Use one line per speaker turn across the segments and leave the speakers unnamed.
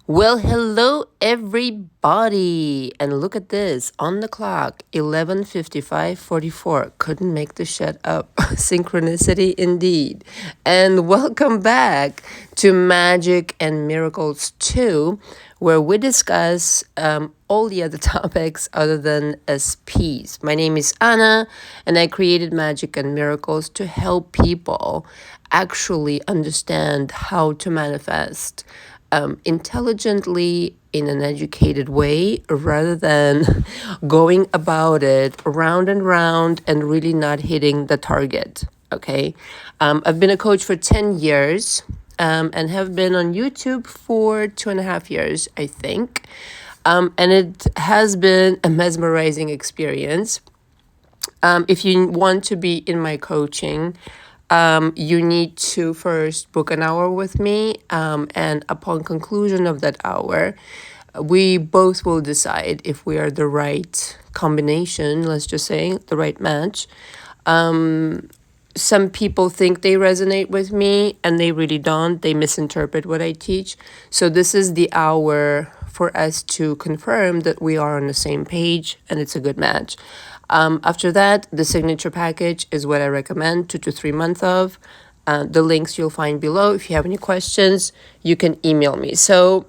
Well, hello everybody. And look at this. On the clock, 11:55:44. Couldn't make the shit up. Synchronicity indeed. And welcome back to Magic and Miracles 2, where we discuss all the other topics other than SPs. My name is Anna, and I created Magic and Miracles to help people actually understand how to manifest intelligently in an educated way rather than going about it round and round and really not hitting the target. Okay. I've been a coach for 10 years and have been on YouTube for 2.5 years, I think. And it has been a mesmerizing experience. If you want to be in my coaching, you need to first book an hour with me. And upon conclusion of that hour, we both will decide if we are the right combination, let's just say, the right match. Some people think they resonate with me and they really don't. They misinterpret what I teach. So this is the hour for us to confirm that we are on the same page and it's a good match. After that, the signature package is what I recommend, 2 to 3 months of. The links you'll find below. If you have any questions, you can email me. So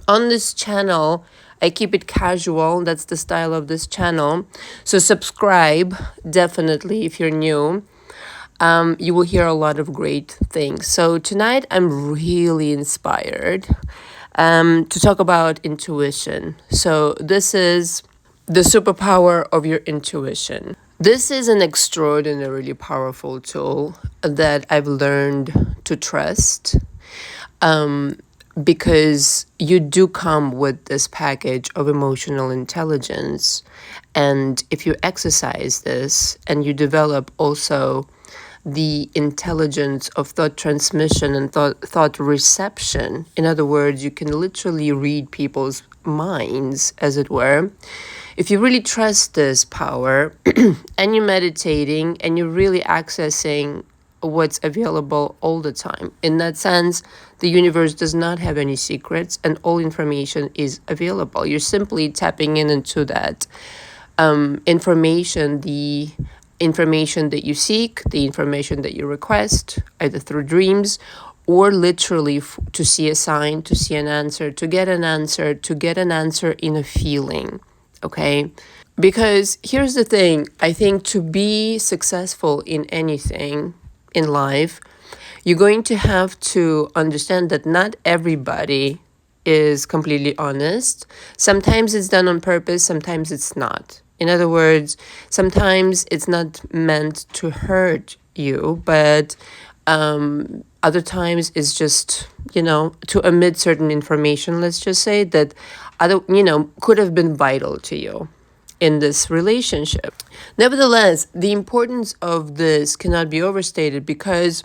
on this channel, I keep it casual. That's the style of this channel. So subscribe, definitely, if you're new. You will hear a lot of great things. So tonight, I'm really inspired to talk about intuition. So this is the superpower of your intuition. This is an extraordinarily powerful tool that I've learned to trust because you do come with this package of emotional intelligence. And if you exercise this and you develop also the intelligence of thought transmission and thought reception, in other words, you can literally read people's minds, as it were. If you really trust this power and you're meditating and you're really accessing what's available all the time, in that sense, the universe does not have any secrets and all information is available. You're simply tapping into that information, the information that you seek, the information that you request, either through dreams or literally to see a sign, to see an answer, to get an answer, to get an answer in a feeling. Okay? Because here's the thing, I think to be successful in anything in life, you're going to have to understand that not everybody is completely honest. Sometimes it's done on purpose, sometimes it's not. In other words, sometimes it's not meant to hurt you, but other times it's just, to omit certain information, let's just say, that could have been vital to you in this relationship. Nevertheless, the importance of this cannot be overstated because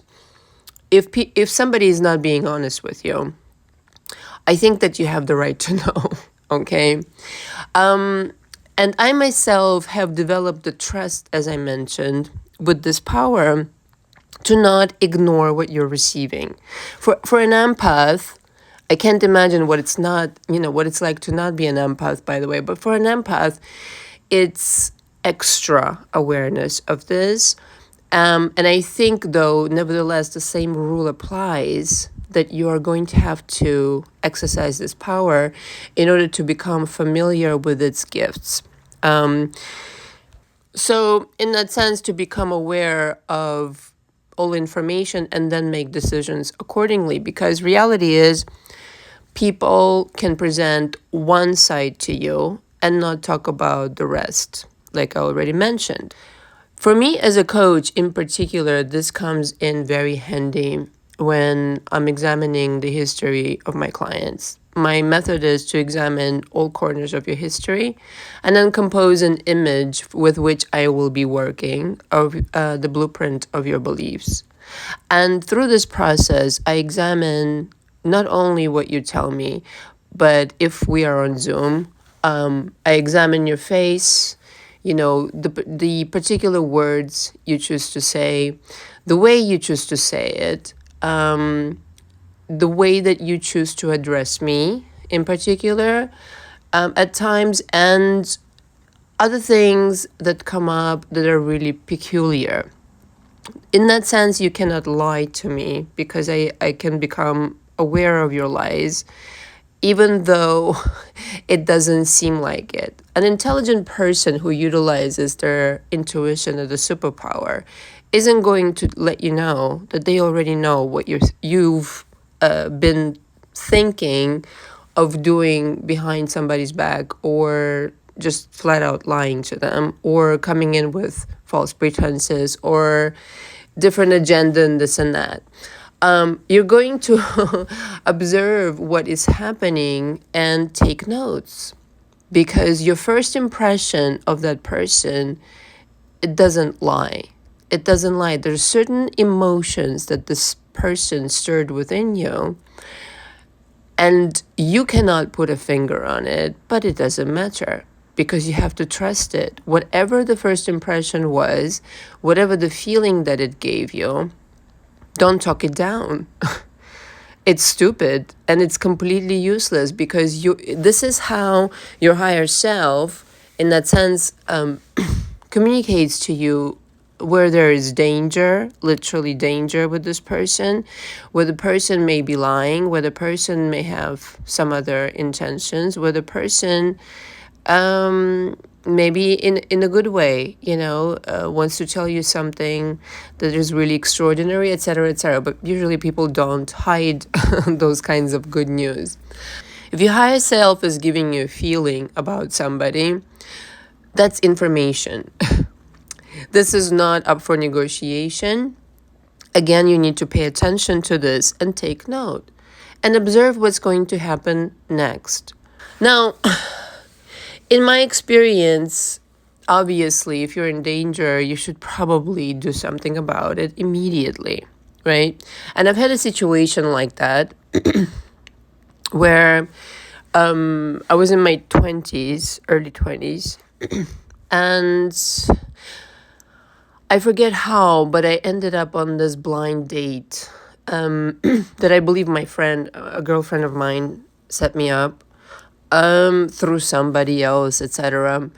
if somebody is not being honest with you, I think that you have the right to know, okay? And I myself have developed the trust, as I mentioned, with this power to not ignore what you're receiving. For an empath, I can't imagine what it's like to not be an empath, by the way. But for an empath, it's extra awareness of this. And I think, though, nevertheless, the same rule applies that you are going to have to exercise this power in order to become familiar with its gifts. So in that sense, to become aware of all information and then make decisions accordingly, because reality is people can present one side to you and not talk about the rest, like I already mentioned. For me as a coach in particular, this comes in very handy when I'm examining the history of my clients. My method is to examine all corners of your history and then compose an image with which I will be working of the blueprint of your beliefs. And through this process, I examine not only what you tell me, but if we are on Zoom, I examine your face, the particular words you choose to say, the way you choose to say it, the way that you choose to address me, in particular, at times, and other things that come up that are really peculiar. In that sense, you cannot lie to me because I can become aware of your lies, even though it doesn't seem like it. An intelligent person who utilizes their intuition as a superpower isn't going to let you know that they already know what you've been thinking of doing behind somebody's back, or just flat out lying to them, or coming in with false pretenses or different agenda and this and that. You're going to observe what is happening and take notes, because your first impression of that person, it doesn't lie. It doesn't lie. There's certain emotions that this person stirred within you, and you cannot put a finger on it, but it doesn't matter because you have to trust it. Whatever the first impression was, whatever the feeling that it gave you, don't talk it down. It's stupid and it's completely useless, because this is how your higher self, in that sense, communicates to you where there is danger, literally danger with this person, where the person may be lying, where the person may have some other intentions, where the person maybe in a good way, wants to tell you something that is really extraordinary, etc., etc. But usually people don't hide those kinds of good news. If your higher self is giving you a feeling about somebody, that's information. This is not up for negotiation. Again, you need to pay attention to this and take note and observe what's going to happen next. Now, in my experience, obviously, if you're in danger, you should probably do something about it immediately, right? And I've had a situation like that where I was in my 20s, early 20s, and I forget how, but I ended up on this blind date that I believe my friend, a girlfriend of mine, set me up through somebody else, etc.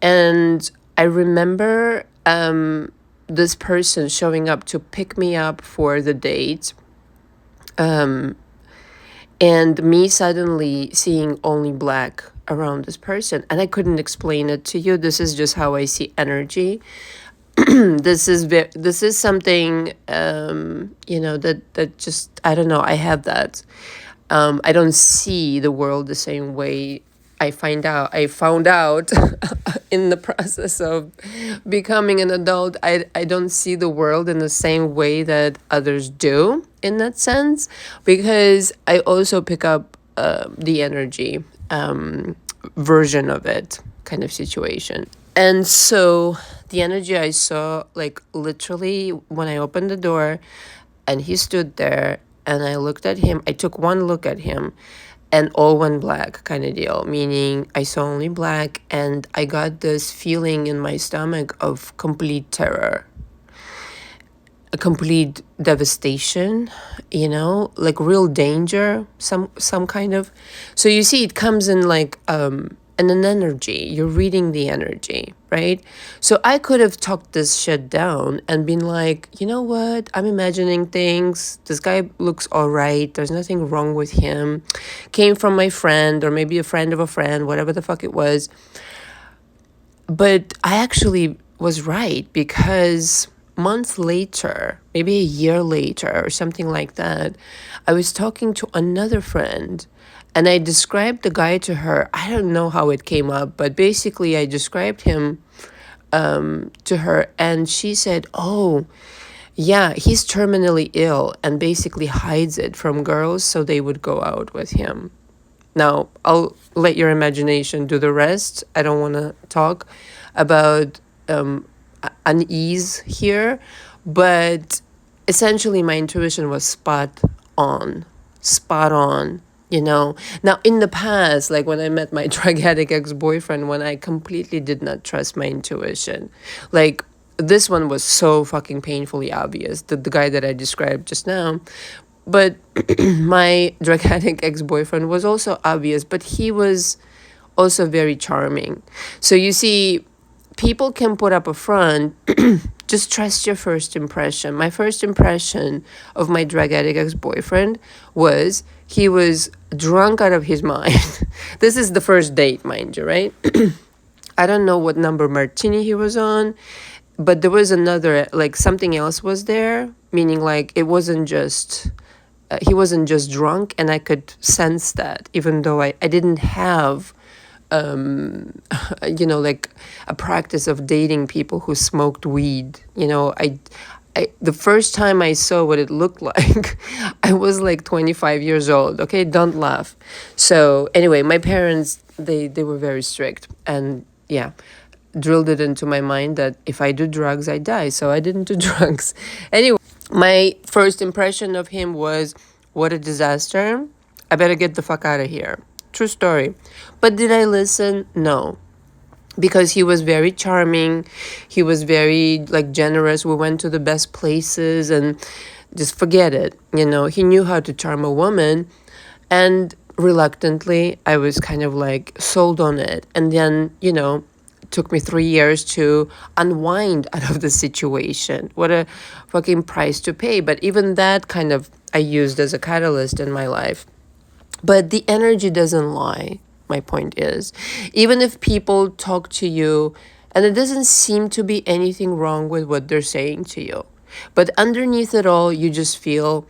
And I remember this person showing up to pick me up for the date, and me suddenly seeing only black around this person. And I couldn't explain it to you. This is just how I see energy. This is something that just, I don't know, I have that. I don't see the world the same way. I found out in the process of becoming an adult, I don't see the world in the same way that others do, in that sense, because I also pick up the energy version of it, kind of situation. And so the energy I saw, like literally when I opened the door and he stood there and I looked at him, I took one look at him and all went black kind of deal, meaning I saw only black, and I got this feeling in my stomach of complete terror, a complete devastation, like real danger, some kind of. So you see, it comes in like an energy. You're reading the energy, right? So I could have talked this shit down and been like, you know what? I'm imagining things. This guy looks all right. There's nothing wrong with him. Came from my friend, or maybe a friend of a friend, whatever the fuck it was. But I actually was right, because months later, maybe a year later or something like that, I was talking to another friend and I described the guy to her. I don't know how it came up, but basically I described him to her, and she said, oh, yeah, he's terminally ill and basically hides it from girls so they would go out with him. Now, I'll let your imagination do the rest. I don't want to talk about unease here, but essentially my intuition was spot on. Now in the past, like when I met my drug addict ex-boyfriend, when I completely did not trust my intuition, like this one was so fucking painfully obvious, the guy that I described just now. But my drug addict ex-boyfriend was also obvious, but he was also very charming. So you see, people can put up a front. Just trust your first impression. My first impression of my drug addict ex-boyfriend was he was drunk out of his mind. This is the first date, mind you, right? I don't know what number martini he was on, but there was another, like something else was there, meaning like it wasn't just, he wasn't just drunk, and I could sense that, even though I didn't have, like a practice of dating people who smoked weed. The first time I saw what it looked like, I was like 25 years old. Okay, don't laugh. So anyway, my parents, they were very strict, and yeah, drilled it into my mind that if I do drugs, I die. So I didn't do drugs. Anyway, my first impression of him was, what a disaster. I better get the fuck out of here. True story. But did I listen? No. Because he was very charming. He was very like generous. We went to the best places, and just forget it. He knew how to charm a woman. And reluctantly, I was kind of like sold on it. And then, it took me 3 years to unwind out of the situation. What a fucking price to pay. But even that kind of I used as a catalyst in my life. But the energy doesn't lie. My point is, even if people talk to you and it doesn't seem to be anything wrong with what they're saying to you, but underneath it all, you just feel,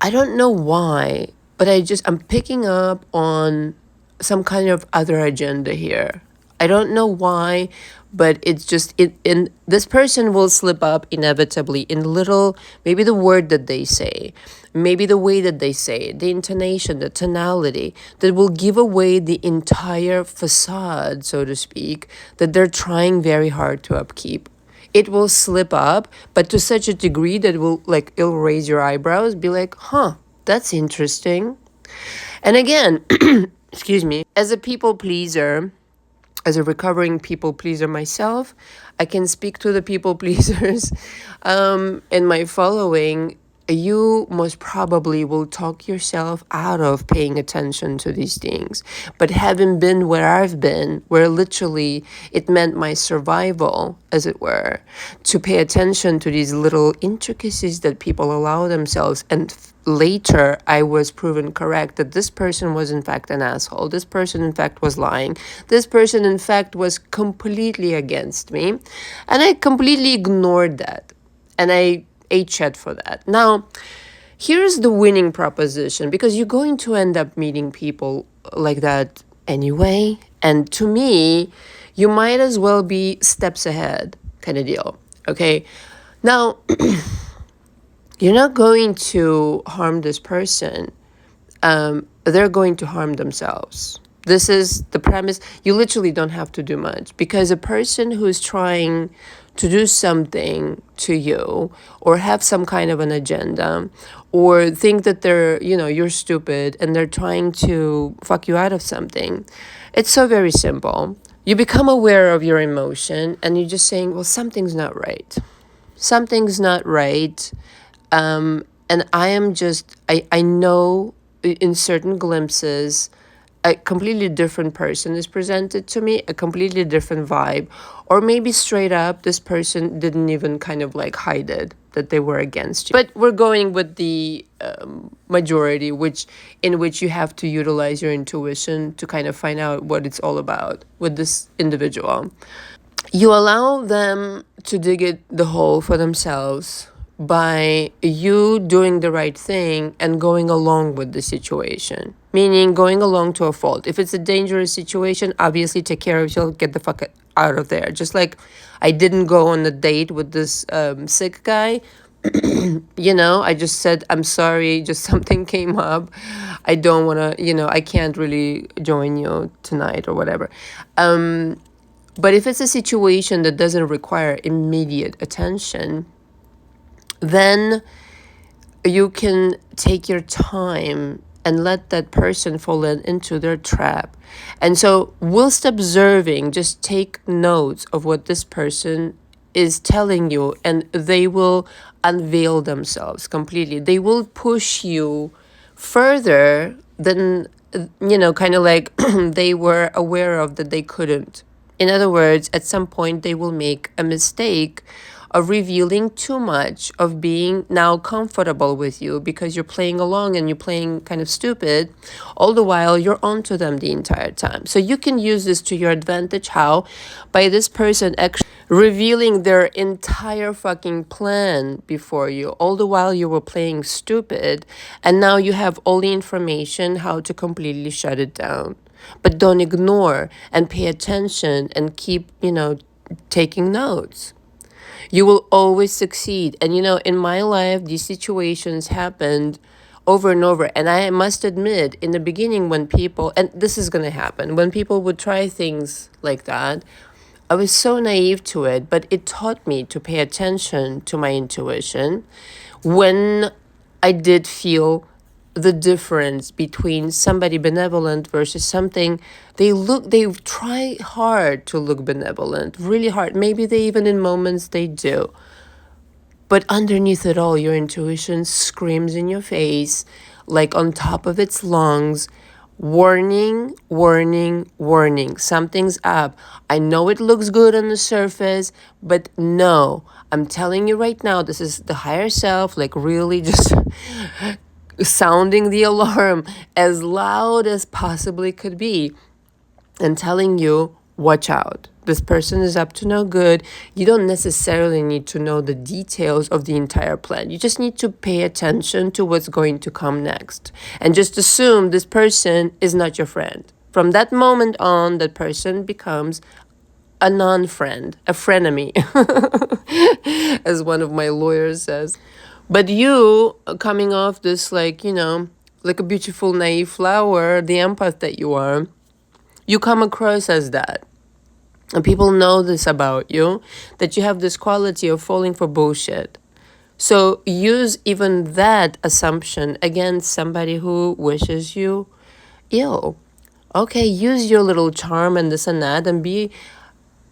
I don't know why, but I'm picking up on some kind of other agenda here. I don't know why, but it's just, in this person will slip up inevitably in little, maybe the word that they say, maybe the way that they say it, the intonation, the tonality, that will give away the entire facade, so to speak, that they're trying very hard to upkeep. It will slip up, but to such a degree that it'll raise your eyebrows, be like, that's interesting. And again, excuse me, as a people pleaser, as a recovering people pleaser myself, I can speak to the people pleasers in my following. You most probably will talk yourself out of paying attention to these things. But having been where I've been, where literally it meant my survival, as it were, to pay attention to these little intricacies that people allow themselves, and later I was proven correct that this person was in fact an asshole. This person in fact was lying. This person in fact was completely against me. And I completely ignored that. And I ate shit for that. Now, here's the winning proposition, because you're going to end up meeting people like that anyway. And to me, you might as well be steps ahead kind of deal. Okay. Now, you're not going to harm this person. They're going to harm themselves. This is the premise. You literally don't have to do much, because a person who's trying to do something to you, or have some kind of an agenda, or think that you're stupid and they're trying to fuck you out of something, it's so very simple. You become aware of your emotion and you're just saying, well, something's not right. Something's not right. And I know in certain glimpses, a completely different person is presented to me, a completely different vibe, or maybe straight up, this person didn't even kind of like hide it, that they were against you. But we're going with the majority, in which you have to utilize your intuition to kind of find out what it's all about with this individual. You allow them to dig the hole for themselves by you doing the right thing and going along with the situation, meaning going along to a fault. If it's a dangerous situation, obviously take care of yourself, get the fuck out of there. Just like I didn't go on a date with this sick guy. I just said, I'm sorry, just something came up. I don't want to, I can't really join you tonight or whatever. But if it's a situation that doesn't require immediate attention, then you can take your time and let that person fall into their trap. And so whilst observing, just take notes of what this person is telling you, and they will unveil themselves completely. They will push you further than, kind of like they were aware of that they couldn't. In other words, at some point they will make a mistake of revealing too much, of being now comfortable with you because you're playing along and you're playing kind of stupid. All the while you're onto them the entire time. So you can use this to your advantage. How? By this person actually revealing their entire fucking plan before you, all the while you were playing stupid, and now you have all the information how to completely shut it down. But don't ignore, and pay attention, and keep, taking notes. You will always succeed. And in my life, these situations happened over and over. And I must admit, in the beginning, when people, and this is going to happen, when people would try things like that, I was so naive to it, but it taught me to pay attention to my intuition when I did feel the difference between somebody benevolent versus something they try hard to look benevolent, really hard. Maybe they even in moments they do. But underneath it all, your intuition screams in your face, like on top of its lungs, warning, warning, warning. Something's up. I know it looks good on the surface, but no, I'm telling you right now, this is the higher self, like really just sounding the alarm as loud as possibly could be and telling you, watch out. This person is up to no good. You don't necessarily need to know the details of the entire plan. You just need to pay attention to what's going to come next. And just assume this person is not your friend. From that moment on, that person becomes a non-friend, a frenemy, as one of my lawyers says. But you, coming off this like a beautiful naive flower, the empath that you are, you come across as that. And people know this about you, that you have this quality of falling for bullshit. So use even that assumption against somebody who wishes you ill. Okay, use your little charm and this and that and be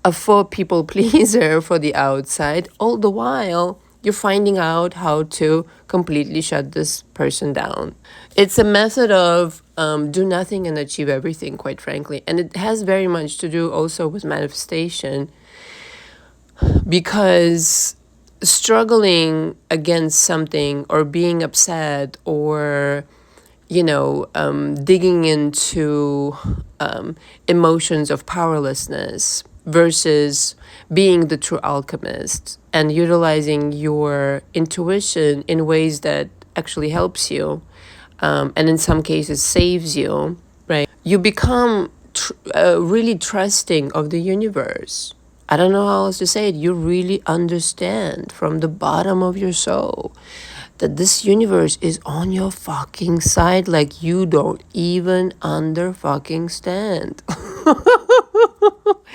a full people pleaser for the outside. All the while, you're finding out how to completely shut this person down. It's a method of do nothing and achieve everything, quite frankly. And it has very much to do also with manifestation, because struggling against something or being upset or, digging into emotions of powerlessness versus being the true alchemist and utilizing your intuition in ways that actually helps you, and in some cases saves you, right? You become really trusting of the universe. I don't know how else to say it. You really understand from the bottom of your soul that this universe is on your fucking side, like you don't even under fucking stand.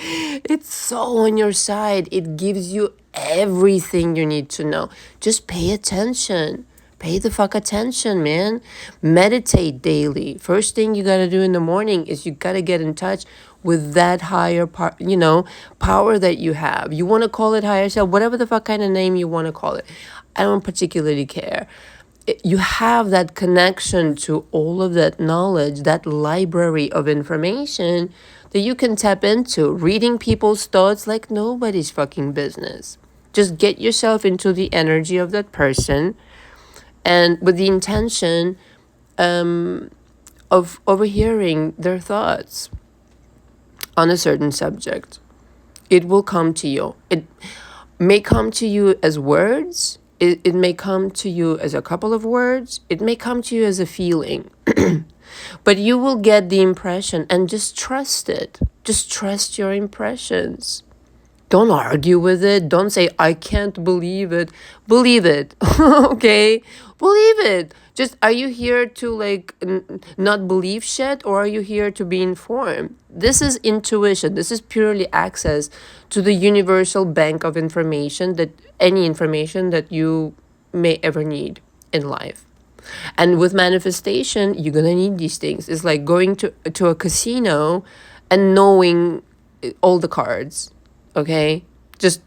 It's so on your side. It gives you everything you need to know. Just pay attention. Pay the fuck attention, man. Meditate daily. First thing you gotta do in the morning is you gotta get in touch with that higher power that you have. You want to call it higher self, whatever the fuck kind of name you want to call it. I don't particularly care. You have that connection to all of that knowledge, that library of information that you can tap into, reading people's thoughts like nobody's fucking business. Just get yourself into the energy of that person, and with the intention of overhearing their thoughts on a certain subject. It will come to you. It may come to you as words. It may come to you as a couple of words. It may come to you as a feeling. But you will get the impression, and just trust it. Just trust your impressions. Don't argue with it. Don't say, I can't believe it. Believe it. Okay? Believe it. Just, are you here to not believe shit, or are you here to be informed? This is intuition. This is purely access to the universal bank of information, that any information that you may ever need in life. And with manifestation, you're going to need these things. It's like going to a casino and knowing all the cards. Okay? Just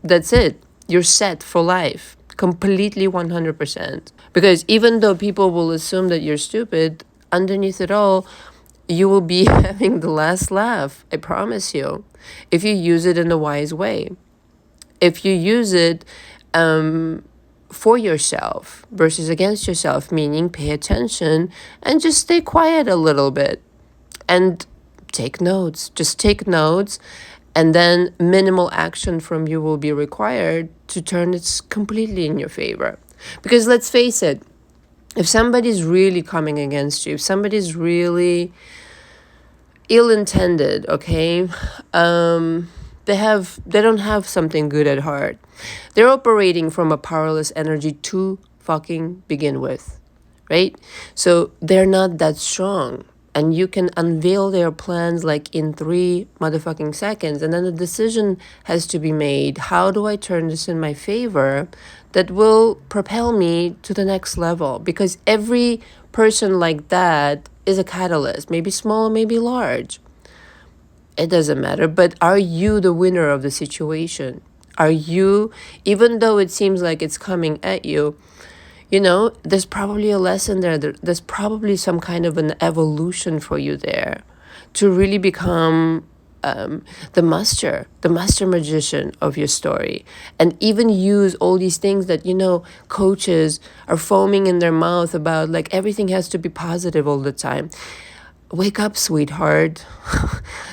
that's it. You're set for life. Completely 100%. Because even though people will assume that you're stupid, underneath it all, you will be having the last laugh. I promise you. If you use it in a wise way. If you use it for yourself versus against yourself, meaning pay attention and just stay quiet a little bit and take notes. Just take notes, and then minimal action from you will be required to turn it completely in your favor. Because let's face it, if somebody's really coming against you, if somebody's really ill-intended, okay, they don't have something good at heart. They're operating from a powerless energy to fucking begin with, right? So they're not that strong. And you can unveil their plans like in 3 motherfucking seconds. And then the decision has to be made. How do I turn this in my favor that will propel me to the next level? Because every person like that is a catalyst. Maybe small, maybe large. It doesn't matter. But are you the winner of the situation? Are you, even though it seems like it's coming at you, you know, there's probably a lesson there. There's probably some kind of an evolution for you there to really become the master magician of your story. And even use all these things that, you know, coaches are foaming in their mouth about, like everything has to be positive all the time. Wake up, sweetheart.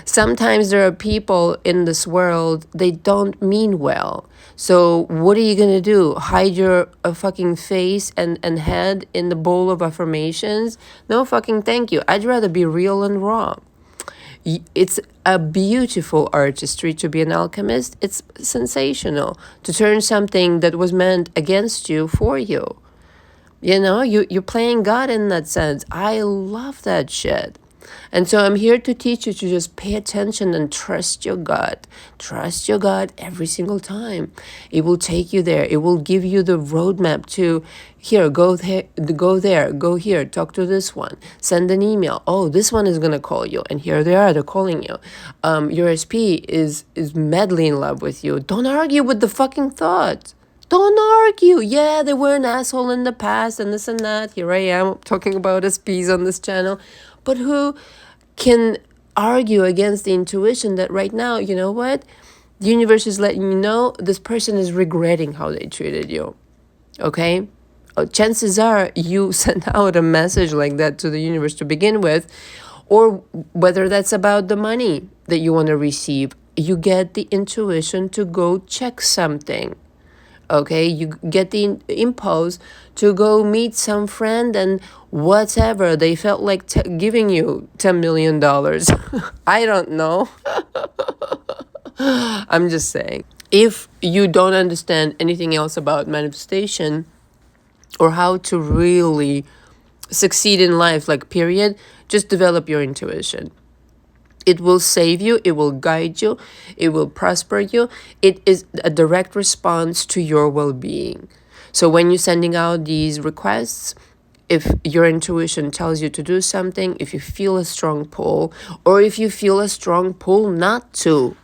Sometimes there are people in this world, they don't mean well. So what are you going to do? Hide your fucking face and head in the bowl of affirmations? No fucking thank you. I'd rather be real and raw. It's a beautiful artistry to be an alchemist. It's sensational to turn something that was meant against you for you. You know, you're playing God in that sense. I love that shit. And so I'm here to teach you to just pay attention and trust your gut. Trust your gut every single time. It will take you there. It will give you the roadmap to, here, go there, go here, talk to this one, send an email. Oh, this one is going to call you. And here they are, they're calling you. Your SP is madly in love with you. Don't argue with the fucking thought. Don't argue. Yeah, they were an asshole in the past and this and that. Here I am talking about SPs on this channel. But who can argue against the intuition that right now, you know what? The universe is letting you know this person is regretting how they treated you. Okay? Chances are you sent out a message like that to the universe to begin with, or whether that's about the money that you want to receive, you get the intuition to go check something. Okay, you get the impulse to go meet some friend and whatever. They felt like giving you $10 million. I don't know. I'm just saying. If you don't understand anything else about manifestation or how to really succeed in life, like period, just develop your intuition. It will save you. It will guide you. It will prosper you. It is a direct response to your well-being. So when you're sending out these requests, if your intuition tells you to do something, if you feel a strong pull, or if you feel a strong pull not to,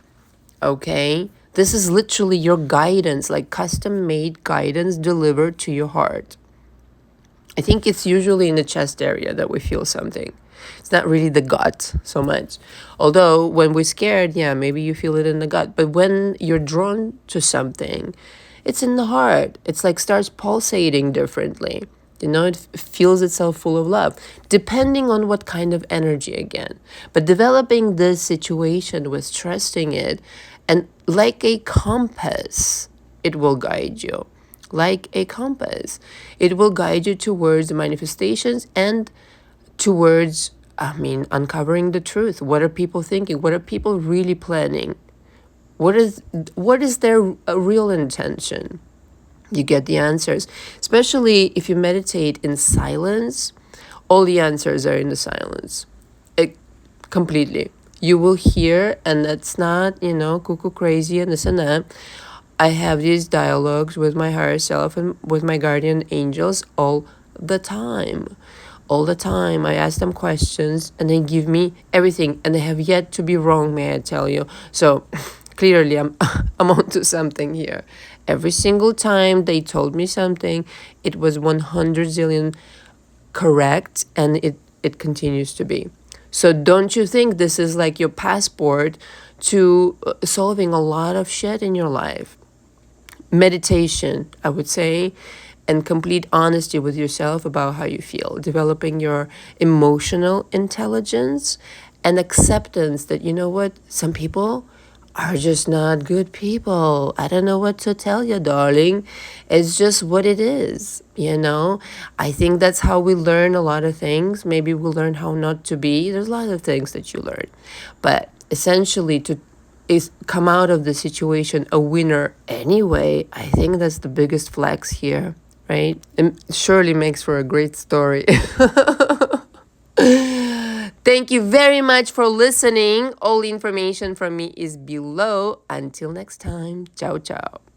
okay? This is literally your guidance, like custom-made guidance delivered to your heart. I think it's usually in the chest area that we feel something. It's not really the gut so much. Although when we're scared, yeah, maybe you feel it in the gut. But when you're drawn to something, it's in the heart. It's like starts pulsating differently. You know, it feels itself full of love, depending on what kind of energy again. But developing this situation with trusting it, and like a compass, it will guide you. Like a compass. It will guide you towards the manifestations and towards, uncovering the truth. What are people thinking? What are people really planning? What is their real intention? You get the answers. Especially if you meditate in silence, all the answers are in the silence. Completely. You will hear, and that's not, cuckoo crazy and this and that. I have these dialogues with my higher self and with my guardian angels all the time. All the time. I ask them questions and they give me everything, and they have yet to be wrong, may I tell you. So Clearly, I'm onto something here. Every single time they told me something, it was 100 zillion correct, and it continues to be. So don't you think this is like your passport to solving a lot of shit in your life? Meditation, I would say, and complete honesty with yourself about how you feel, developing your emotional intelligence and acceptance that, you know what, some people are just not good people. I don't know what to tell you, darling. It's just what it is, you know? I think that's how we learn a lot of things. Maybe we'll learn how not to be. There's a lot of things that you learn. But essentially, to is come out of the situation a winner anyway, I think that's the biggest flex here, right? It surely makes for a great story. Thank you very much for listening. All the information from me is below. Until next time, ciao, ciao.